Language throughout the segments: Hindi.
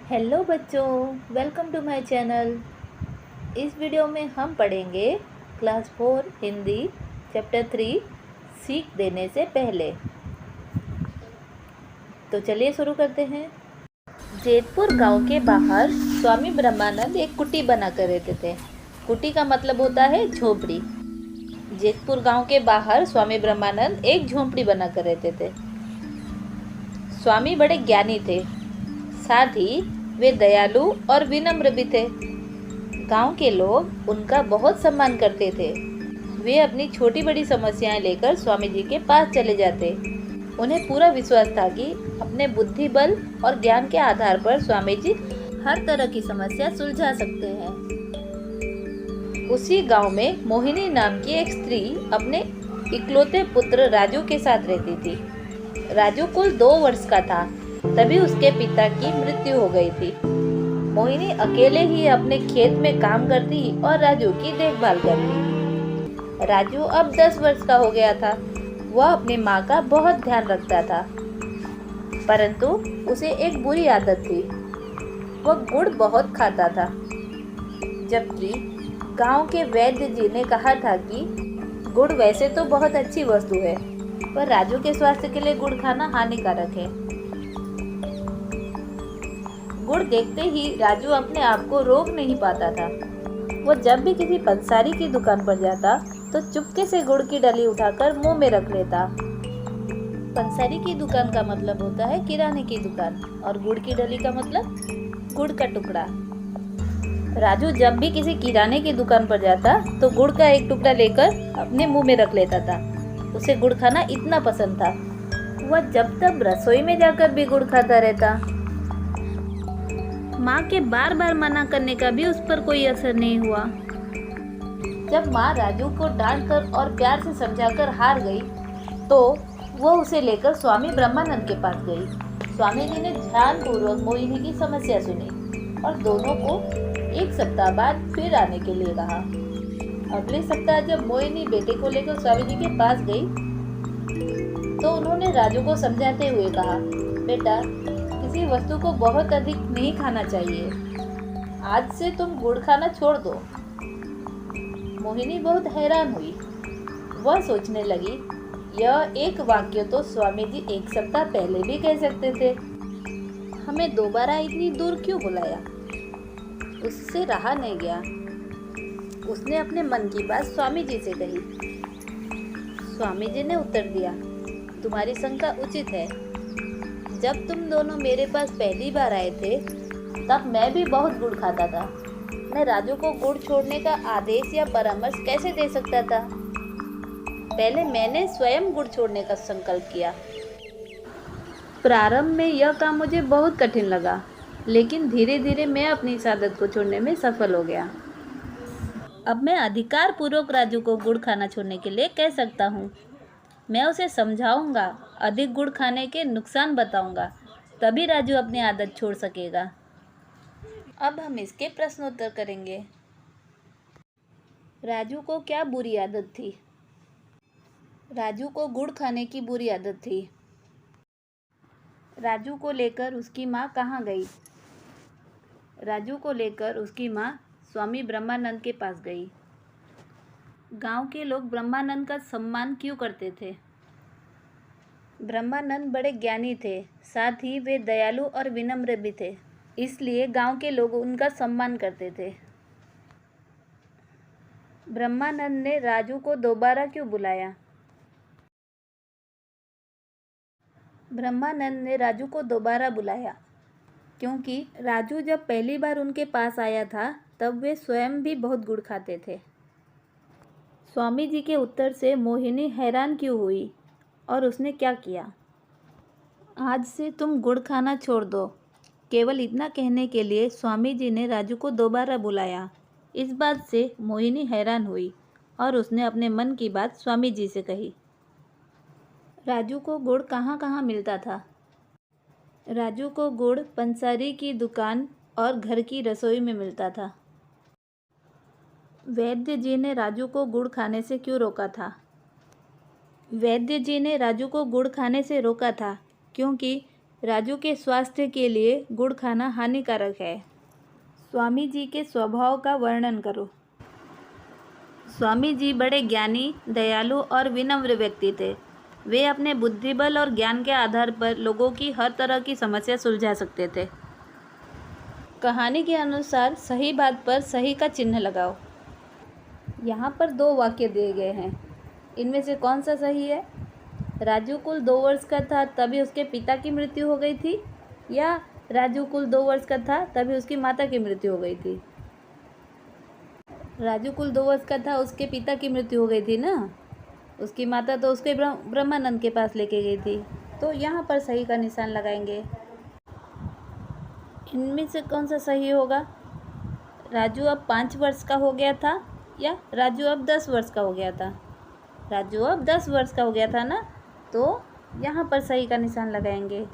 हेलो बच्चों, वेलकम टू माय चैनल। इस वीडियो में हम पढ़ेंगे क्लास 4 हिंदी चैप्टर 3 सीख देने से पहले। तो चलिए शुरू करते हैं। जेतपुर गांव के बाहर स्वामी ब्रह्मानंद एक कुटी बनाकर रहते थे। कुटी का मतलब होता है झोपड़ी। जेतपुर गांव के बाहर स्वामी ब्रह्मानंद एक झोपड़ी बनाकर रहते थे। स्वामी बड़े ज्ञानी थे, साथ ही वे दयालु और विनम्र भी थे। गांव के लोग उनका बहुत सम्मान करते थे। वे अपनी छोटी बड़ी समस्याएं लेकर स्वामी जी के पास चले जाते। उन्हें पूरा विश्वास था कि अपने बुद्धि बल और ज्ञान के आधार पर स्वामी जी हर तरह की समस्या सुलझा सकते हैं। उसी गांव में मोहिनी नाम की एक स्त्री अपने इकलौते पुत्र राजू के साथ रहती थी। राजू कुल 2 वर्ष का था, तभी उसके पिता की मृत्यु हो गई थी। मोहिनी अकेले ही अपने खेत में काम करती और राजू की देखभाल करती। राजू अब 10 वर्ष का हो गया था। वह अपनी माँ का बहुत ध्यान रखता था, परंतु उसे एक बुरी आदत थी। वह गुड़ बहुत खाता था, जबकि गांव के वैद्य जी ने कहा था कि गुड़ वैसे तो बहुत अच्छी वस्तु है, पर राजू के स्वास्थ्य के लिए गुड़ खाना हानिकारक है। गुड़ देखते ही राजू अपने आप को रोक नहीं पाता था। वो जब भी किसी पंसारी की दुकान पर जाता तो चुपके से गुड़ की डली उठाकर मुंह में रख लेता। पंसारी की दुकान का मतलब होता है किराने की दुकान, और गुड़ की डली का मतलब गुड़ का टुकड़ा। राजू जब भी किसी किराने की दुकान पर जाता तो गुड़ का एक टुकड़ा लेकर अपने मुंह में रख लेता था। उसे गुड़ खाना इतना पसंद था। वह जब तक रसोई में जाकर भी गुड़ खाता रहता। माँ के बार बार मना करने का भी उस पर कोई असर नहीं हुआ। जब माँ राजू को डांटकर और प्यार से समझाकर हार गई, तो वह उसे लेकर स्वामी ब्रह्मानंद के पास गई। स्वामी जी ने ध्यानपूर्वक मोहिनी की समस्या सुनी और दोनों को 1 सप्ताह बाद फिर आने के लिए कहा। अगले सप्ताह जब मोहिनी बेटे को लेकर स्वामी जी के पास गई, तो उन्होंने राजू को समझाते हुए कहा, बेटा, किसी वस्तु को बहुत अधिक नहीं खाना चाहिए। आज से तुम गुड़ खाना छोड़ दो। मोहिनी बहुत हैरान हुई। वह सोचने लगी, यह एक वाक्य तो स्वामी जी 1 सप्ताह पहले भी कह सकते थे। हमें दोबारा इतनी दूर क्यों बुलाया? उससे रहा नहीं गया। उसने अपने मन की बात स्वामी जी से कही। स्वामी जी ने उत्तर दिया, तुम्हारी शंका उचित है। जब तुम दोनों मेरे पास पहली बार आए थे, तब मैं भी बहुत गुड़ खाता था। मैं राजू को गुड़ छोड़ने का आदेश या परामर्श कैसे दे सकता था? पहले मैंने स्वयं गुड़ छोड़ने का संकल्प किया। प्रारंभ में यह काम मुझे बहुत कठिन लगा, लेकिन धीरे धीरे मैं अपनी इस आदत को छोड़ने में सफल हो गया। अब मैं अधिकार पूर्वक राजू को गुड़ खाना छोड़ने के लिए कह सकता हूँ। मैं उसे समझाऊंगा, अधिक गुड़ खाने के नुकसान बताऊंगा, तभी राजू अपनी आदत छोड़ सकेगा। अब हम इसके प्रश्नोत्तर करेंगे। राजू को क्या बुरी आदत थी? राजू को गुड़ खाने की बुरी आदत थी। राजू को लेकर उसकी माँ कहाँ गई? राजू को लेकर उसकी माँ स्वामी ब्रह्मानंद के पास गई। गांव के लोग ब्रह्मानंद का सम्मान क्यों करते थे? ब्रह्मानंद बड़े ज्ञानी थे, साथ ही वे दयालु और विनम्र भी थे, इसलिए गांव के लोग उनका सम्मान करते थे। ब्रह्मानंद ने राजू को दोबारा क्यों बुलाया? ब्रह्मानंद ने राजू को दोबारा बुलाया क्योंकि राजू जब पहली बार उनके पास आया था, तब वे स्वयं भी बहुत गुड़ खाते थे। स्वामी जी के उत्तर से मोहिनी हैरान क्यों हुई और उसने क्या किया? आज से तुम गुड़ खाना छोड़ दो। केवल इतना कहने के लिए स्वामी जी ने राजू को दोबारा बुलाया। इस बात से मोहिनी हैरान हुई और उसने अपने मन की बात स्वामी जी से कही। राजू को गुड़ कहाँ कहाँ मिलता था? राजू को गुड़ पंसारी की दुकान और घर की रसोई में मिलता था। वैद्य जी ने राजू को गुड़ खाने से क्यों रोका था? वैद्य जी ने राजू को गुड़ खाने से रोका था क्योंकि राजू के स्वास्थ्य के लिए गुड़ खाना हानिकारक है। स्वामी जी के स्वभाव का वर्णन करो। स्वामी जी बड़े ज्ञानी, दयालु और विनम्र व्यक्ति थे। वे अपने बुद्धिबल और ज्ञान के आधार पर लोगों की हर तरह की समस्या सुलझा सकते थे। कहानी के अनुसार सही बात पर सही का चिन्ह लगाओ। यहाँ पर 2 वाक्य दिए गए हैं, इनमें से कौन सा सही है? राजू कुल 2 वर्ष का था तभी उसके पिता की मृत्यु हो गई थी, या राजू कुल 2 वर्ष का था तभी उसकी माता की मृत्यु हो गई थी? राजू कुल 2 वर्ष का था, उसके पिता की मृत्यु हो गई थी ना। उसकी माता तो उसके ब्रह्मानंद के पास लेके गई थी, तो यहाँ पर सही का निशान लगाएंगे। इनमें से कौन सा सही होगा? राजू अब 5 वर्ष का हो गया था, या राजू अब 10 वर्ष का हो गया था? राजू अब 10 वर्ष का हो गया था ना, तो यहाँ पर सही का निशान लगाएंगे।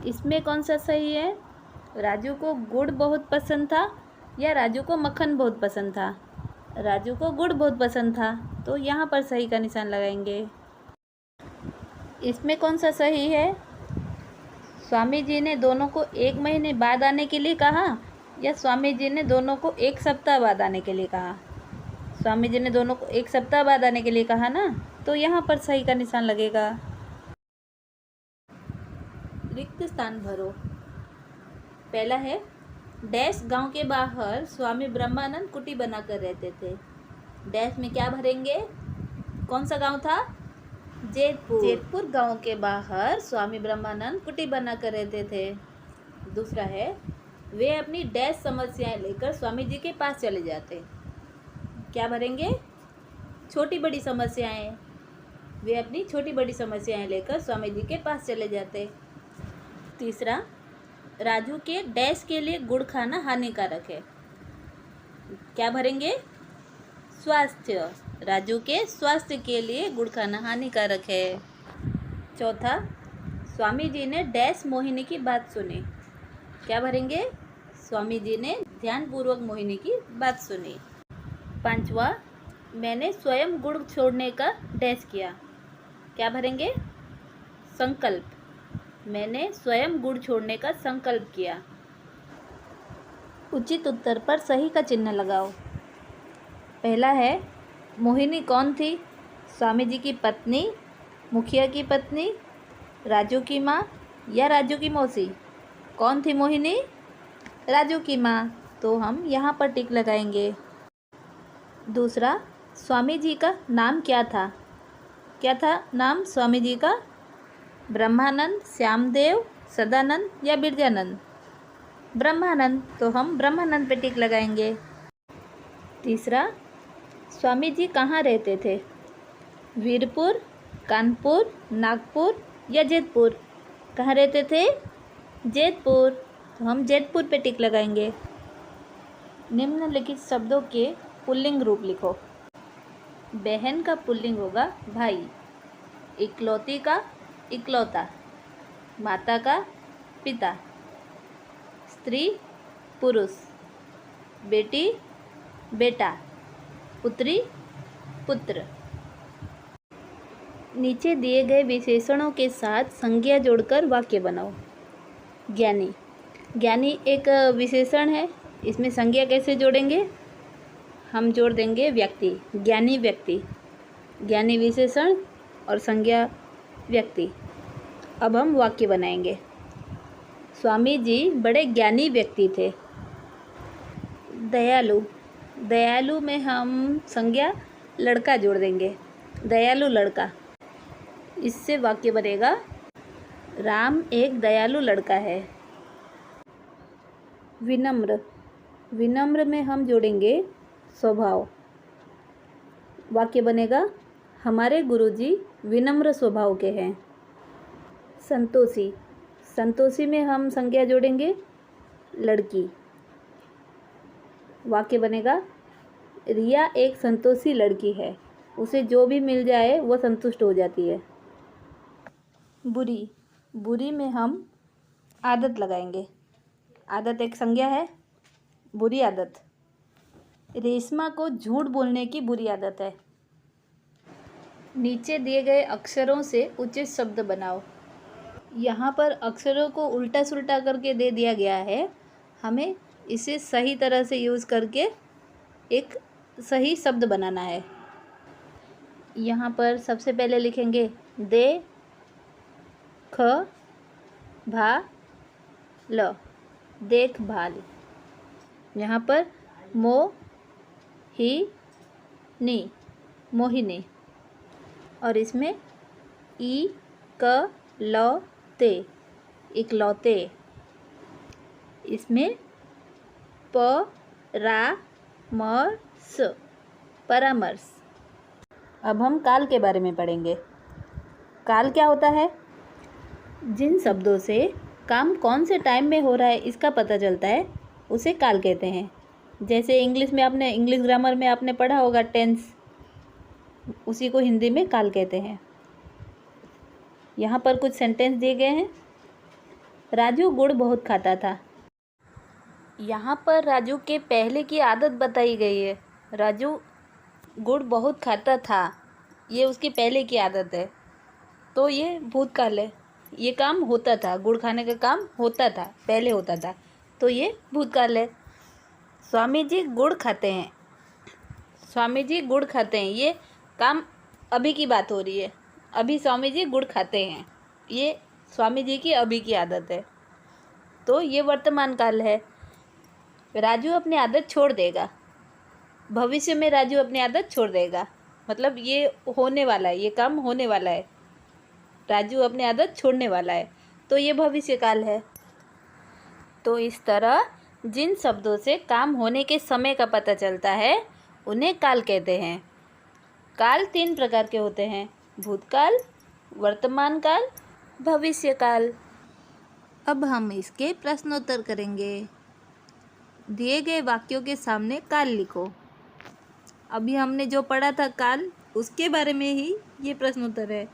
इसमें कौन सा सही है? राजू को गुड़ बहुत पसंद था, या राजू को मक्खन बहुत पसंद था? राजू को गुड़ बहुत पसंद था, तो यहाँ पर सही का निशान लगाएंगे। इसमें कौन सा सही है? स्वामी जी ने दोनों को 1 महीने बाद आने के लिए कहा, या स्वामी जी ने दोनों को 1 सप्ताह बाद आने के लिए कहा? स्वामी जी ने दोनों को 1 सप्ताह बाद आने के लिए कहा ना, तो यहाँ पर सही का निशान लगेगा। रिक्त स्थान भरो। पहला है, डैश गांव के बाहर स्वामी ब्रह्मानंद कुटी बनाकर रहते थे। डैश में क्या भरेंगे? कौन सा गांव था? जेतपुर। जेतपुर गांव के बाहर स्वामी ब्रह्मानंद कुटी बनाकर रहते थे। दूसरा है, वे अपनी डैश समस्याएं लेकर स्वामी जी के पास चले जाते। क्या भरेंगे? छोटी बड़ी समस्याएं। वे अपनी छोटी बड़ी समस्याएं लेकर स्वामी जी के पास चले जाते। तीसरा, राजू के डैश के लिए गुड़ खाना हानिकारक है। क्या भरेंगे? स्वास्थ्य। राजू के स्वास्थ्य के लिए गुड़ खाना हानिकारक है। चौथा, स्वामी जी ने डैश मोहिनी की बात सुनी। क्या भरेंगे? स्वामी जी ने ध्यानपूर्वक मोहिनी की बात सुनी। पांचवा, मैंने स्वयं गुड़ छोड़ने का डैश किया। क्या भरेंगे? संकल्प। मैंने स्वयं गुड़ छोड़ने का संकल्प किया। उचित उत्तर पर सही का चिन्ह लगाओ। पहला है, मोहिनी कौन थी? स्वामी जी की पत्नी, मुखिया की पत्नी, राजू की माँ, या राजू की मौसी? कौन थी मोहिनी? राजू की माँ, तो हम यहाँ पर टिक लगाएंगे। दूसरा, स्वामी जी का नाम क्या था? क्या था नाम स्वामी जी का? ब्रह्मानंद, श्यामदेव, सदानंद, या बिरजानंद? ब्रह्मानंद, तो हम ब्रह्मानंद पे टिक लगाएंगे। तीसरा, स्वामी जी कहाँ रहते थे? वीरपुर, कानपुर, नागपुर, या जेतपुर? कहाँ रहते थे? जेतपुर, तो हम जेतपुर पे टिक लगाएंगे। निम्नलिखित शब्दों के पुल्लिंग रूप लिखो। बहन का पुल्लिंग होगा भाई, इकलौती का इकलौता, माता का पिता, स्त्री पुरुष, बेटी बेटा, पुत्री पुत्र। नीचे दिए गए विशेषणों के साथ संज्ञा जोड़कर वाक्य बनाओ। ज्ञानी। ज्ञानी एक विशेषण है, इसमें संज्ञा कैसे जोड़ेंगे? हम जोड़ देंगे व्यक्ति, ज्ञानी व्यक्ति। ज्ञानी विशेषण और संज्ञा व्यक्ति। अब हम वाक्य बनाएंगे। स्वामी जी बड़े ज्ञानी व्यक्ति थे। दयालु। दयालु में हम संज्ञा लड़का जोड़ देंगे, दयालु लड़का। इससे वाक्य बनेगा, राम एक दयालु लड़का है। विनम्र। विनम्र में हम जोड़ेंगे स्वभाव। वाक्य बनेगा, हमारे गुरुजी विनम्र स्वभाव के हैं। संतोषी। संतोषी में हम संज्ञा जोड़ेंगे लड़की। वाक्य बनेगा, रिया एक संतोषी लड़की है, उसे जो भी मिल जाए वो संतुष्ट हो जाती है। बुरी। बुरी में हम आदत लगाएंगे। आदत एक संज्ञा है, बुरी आदत। रेशमा को झूठ बोलने की बुरी आदत है। नीचे दिए गए अक्षरों से उचित शब्द बनाओ। यहाँ पर अक्षरों को उल्टा सुल्टा करके दे दिया गया है। हमें इसे सही तरह से यूज़ करके एक सही शब्द बनाना है। यहाँ पर सबसे पहले लिखेंगे दे ख भा ल, देखभाल। यहाँ पर मो ही नी, मोहिनी। और इसमें ई क ल ते, इकलौते। इसमें प रा म स, परामर्श। अब हम काल के बारे में पढ़ेंगे। काल क्या होता है? जिन शब्दों से काम कौन से टाइम में हो रहा है इसका पता चलता है, उसे काल कहते हैं। जैसे इंग्लिश ग्रामर में आपने पढ़ा होगा टेंस, उसी को हिंदी में काल कहते हैं। यहाँ पर कुछ सेंटेंस दिए गए हैं। राजू गुड़ बहुत खाता था। यहाँ पर राजू के पहले की आदत बताई गई है। राजू गुड़ बहुत खाता था, ये उसकी पहले की आदत है, तो ये भूतकाल है। ये काम होता था, गुड़ खाने का काम होता था, पहले होता था, तो ये भूतकाल है। स्वामी जी गुड़ खाते हैं। स्वामी जी गुड़ खाते हैं, ये काम अभी की बात हो रही है। अभी स्वामी जी गुड़ खाते हैं, ये स्वामी जी की अभी की आदत है, तो ये वर्तमान काल है। राजू अपनी आदत छोड़ देगा। भविष्य में राजू अपनी आदत छोड़ देगा, मतलब ये होने वाला है, ये काम होने वाला है। राजू अपनी आदत छोड़ने वाला है, तो ये भविष्य काल है। तो इस तरह जिन शब्दों से काम होने के समय का पता चलता है उन्हें काल कहते हैं। काल 3 प्रकार के होते हैं: भूतकाल, वर्तमान काल, भविष्य काल। अब हम इसके प्रश्नोत्तर करेंगे। दिए गए वाक्यों के सामने काल लिखो। अभी हमने जो पढ़ा था काल, उसके बारे में ही ये प्रश्नोत्तर है।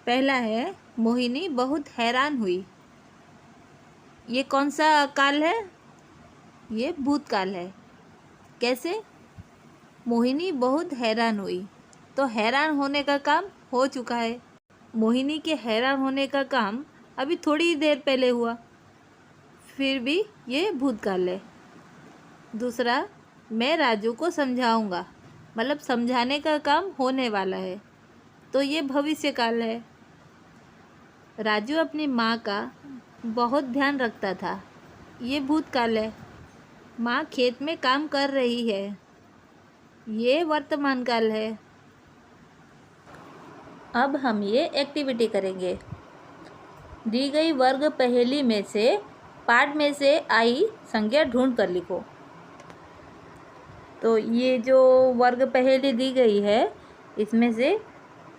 पहला है, मोहिनी बहुत हैरान हुई। ये कौन सा काल है? ये भूतकाल है। कैसे? मोहिनी बहुत हैरान हुई, तो हैरान होने का काम हो चुका है। मोहिनी के हैरान होने का काम अभी थोड़ी ही देर पहले हुआ, फिर भी ये भूतकाल है। दूसरा, मैं राजू को समझाऊंगा, मतलब समझाने का काम होने वाला है, तो ये भविष्य काल है। राजू अपनी माँ का बहुत ध्यान रखता था, ये भूतकाल है। माँ खेत में काम कर रही है, ये वर्तमान काल है। अब हम ये एक्टिविटी करेंगे। दी गई वर्ग पहेली में से पाठ में से आई संज्ञा ढूंढ कर लिखो। तो ये जो वर्ग पहेली दी गई है, इसमें से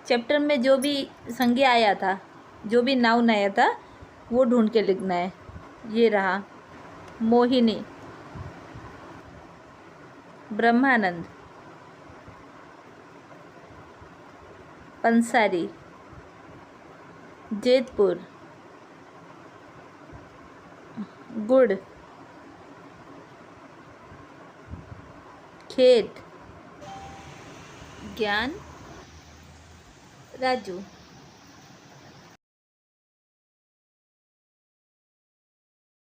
चैप्टर में जो भी संज्ञा आया था, जो भी नाउन आया था, वो ढूंढ के लिखना है। ये रहा: मोहिनी, ब्रह्मानंद, पंसारी, जेतपुर, गुड़, खेत, ज्ञान, राजू।